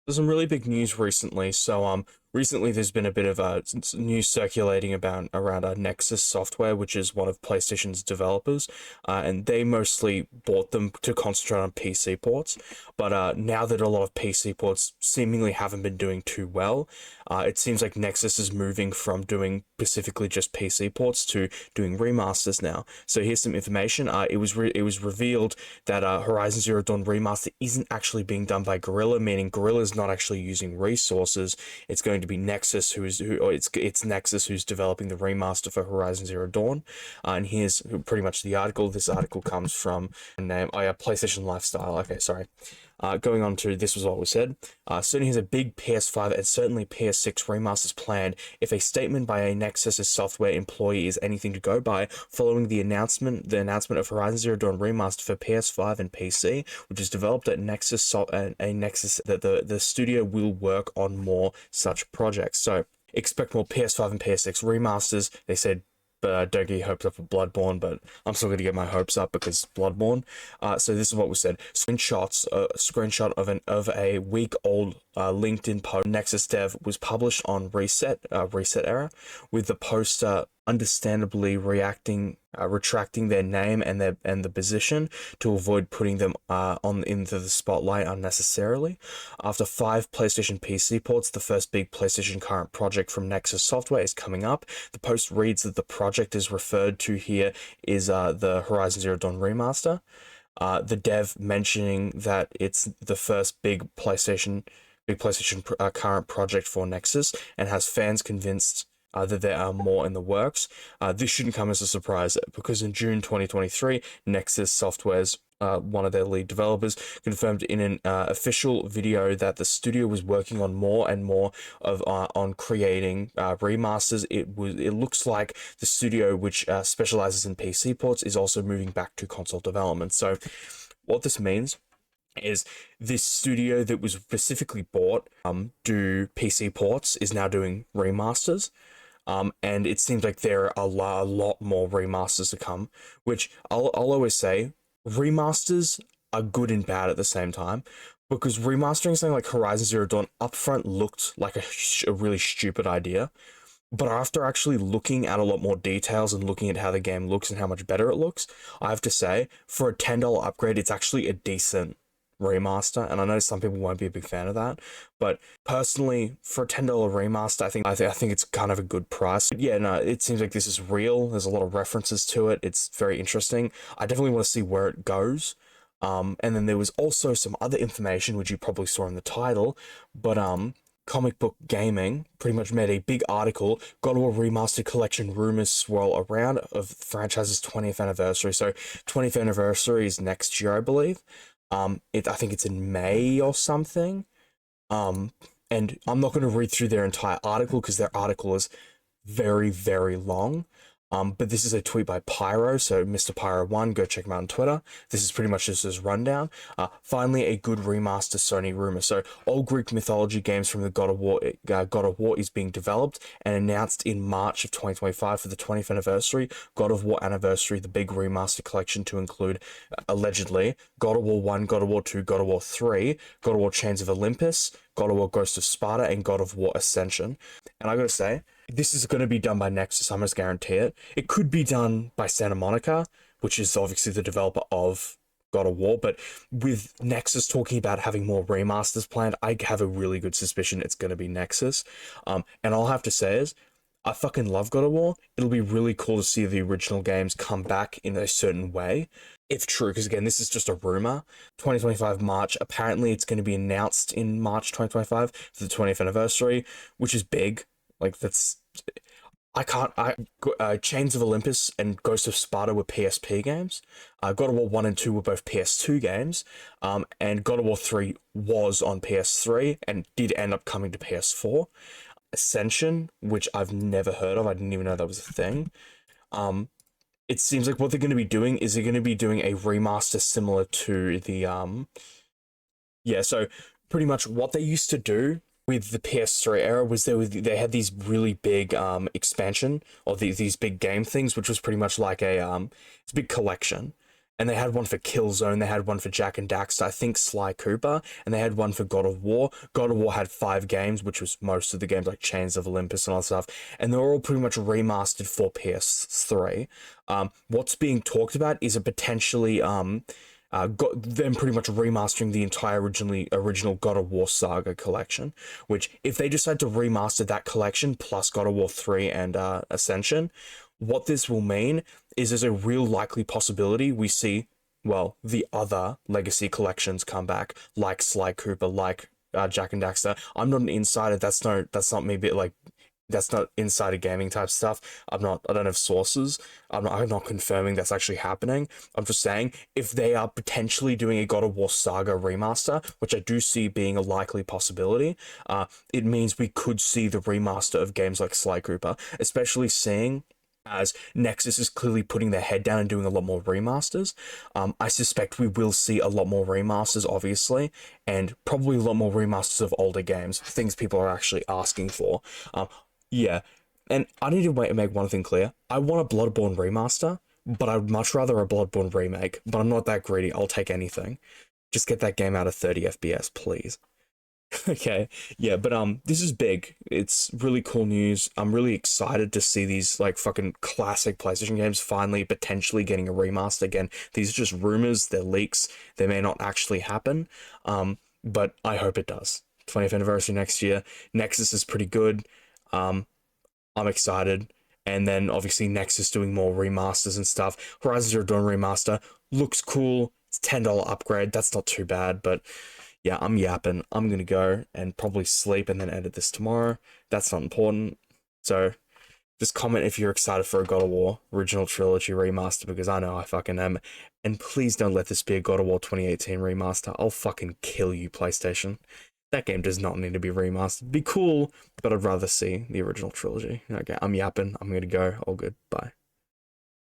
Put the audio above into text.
There's some really big news recently. Recently there's been a bit of news circulating about around Nixxes Software, which is one of PlayStation's developers, and they mostly bought them to concentrate on PC ports. But now that a lot of PC ports seemingly haven't been doing too well, it seems like Nexus is moving from doing specifically just PC ports to doing remasters now. So here's some information. It was revealed that Horizon Zero Dawn Remaster isn't actually being done by Guerrilla, meaning Guerrilla's not actually using resources. It's going to be Nexus it's Nexus who's developing the remaster for Horizon Zero Dawn. And here's pretty much the article. This article comes from PlayStation Lifestyle. Okay, sorry. Going on to this was what was said. Sony has a big PS5 and certainly PS6 remasters planned. If a statement by a Nexxes Software employee is anything to go by, following the announcement of Horizon Zero Dawn Remaster for PS5 and PC, which is developed at Nexus, Nexus, that the studio will work on more such projects. So expect more PS5 and PS6 remasters. They said, but don't get your hopes up for Bloodborne, but I'm still going to get my hopes up because Bloodborne. So this is what was said. Screenshot of a week-old LinkedIn post. Nexus dev was published on Reset Era, with the poster understandably retracting their name and the position to avoid putting them into the spotlight unnecessarily. After 5 PlayStation PC ports, the first big PlayStation current project from Nexus Software is coming up. The post reads that the project is referred to here is the Horizon Zero Dawn Remaster. The dev mentioning that it's the first big PlayStation current project for Nexus, and has fans convinced that there are more in the works. This shouldn't come as a surprise, because in June 2023, Nexus Software's one of their lead developers confirmed in an official video that the studio was working on more and more on creating remasters. It looks like the studio, which specializes in PC ports, is also moving back to console development. So what this means is this studio that was specifically bought do PC ports is now doing remasters. And it seems like there are a lot more remasters to come, which I'll always say, remasters are good and bad at the same time, because remastering something like Horizon Zero Dawn upfront looked like a really stupid idea, but after actually looking at a lot more details and looking at how the game looks and how much better it looks, I have to say, for a $10 upgrade, it's actually a decent remaster. And I know some people won't be a big fan of that, but personally, for a $10 remaster, I think it's kind of a good price. But yeah, no, it seems like this is real. There's a lot of references to it. It's very interesting. I definitely want to see where it goes. And then there was also some other information which you probably saw in the title, but Comic Book Gaming pretty much made a big article. God of War Remastered Collection rumors swirl around of the franchise's 20th anniversary. So 20th anniversary is next year, I believe. I think it's in May or something. And I'm not going to read through their entire article because their article is very, very long. But this is a tweet by Pyro, so Mr. Pyro1, go check him out on Twitter. This is pretty much just his rundown. Finally, a good remaster Sony rumor. So, old Greek mythology games from the God of War is being developed and announced in March of 2025 for the 20th anniversary. God of War Anniversary, the big remaster collection to include, allegedly, God of War 1, God of War 2, God of War 3, God of War Chains of Olympus, God of War Ghost of Sparta, and God of War Ascension. And I gotta say, this is going to be done by Nexus, I must guarantee it. It could be done by Santa Monica, which is obviously the developer of God of War, but with Nexus talking about having more remasters planned, I have a really good suspicion it's going to be Nexus. And all I have to say is, I fucking love God of War. It'll be really cool to see the original games come back in a certain way, if true, because again, this is just a rumor. 2025 March, apparently it's going to be announced in March 2025 for the 20th anniversary, which is big. Like, that's... Chains of Olympus and Ghost of Sparta were PSP games. God of War 1 and 2 were both PS2 games. And God of War 3 was on PS3 and did end up coming to PS4. Ascension, which I've never heard of, I didn't even know that was a thing. It seems like what they're going to be doing is they're going to be doing a remaster similar to the... Yeah, so pretty much what they used to do with the PS3 era was they had these really big expansion, or these big game things, which was pretty much like it's a big collection. and they had one for Killzone, they had one for Jak and Daxter, I think Sly Cooper, and they had one for God of War. God of War had 5 games, which was most of the games like Chains of Olympus and all that stuff, and they were all pretty much remastered for PS3. What's being talked about is a potentially them pretty much remastering the entire original God of War Saga collection. Which, if they decide to remaster that collection plus God of War 3 and Ascension, what this will mean is there's a real likely possibility we see, well, the other legacy collections come back, like Sly Cooper, like Jak and Daxter. I'm not an insider. That's not me. Bit like that's not insider gaming type stuff. I don't have sources. I'm not confirming that's actually happening. I'm just saying if they are potentially doing a God of War Saga remaster, which I do see being a likely possibility, it means we could see the remaster of games like Sly Cooper, especially seeing as Nexus is clearly putting their head down and doing a lot more remasters. I suspect we will see a lot more remasters, obviously, and probably a lot more remasters of older games, things people are actually asking for. Yeah, and I need to make one thing clear. I want a Bloodborne remaster, but I'd much rather a Bloodborne remake, but I'm not that greedy. I'll take anything. Just get that game out of 30 FPS, please. Okay, yeah, but this is big. It's really cool news. I'm really excited to see these like fucking classic PlayStation games finally potentially getting a remaster again. These are just rumors, they're leaks. They may not actually happen. But I hope it does. 20th anniversary next year. Nexus is pretty good. I'm excited. And then obviously Nexus doing more remasters and stuff. Horizon Zero Dawn remaster looks cool. It's $10 upgrade. That's not too bad, but yeah, I'm yapping. I'm going to go and probably sleep and then edit this tomorrow. That's not important. So just comment if you're excited for a God of War original trilogy remaster, because I know I fucking am. And please don't let this be a God of War 2018 remaster. I'll fucking kill you, PlayStation. That game does not need to be remastered. Be cool, but I'd rather see the original trilogy. Okay, I'm yapping. I'm going to go. All good. Bye.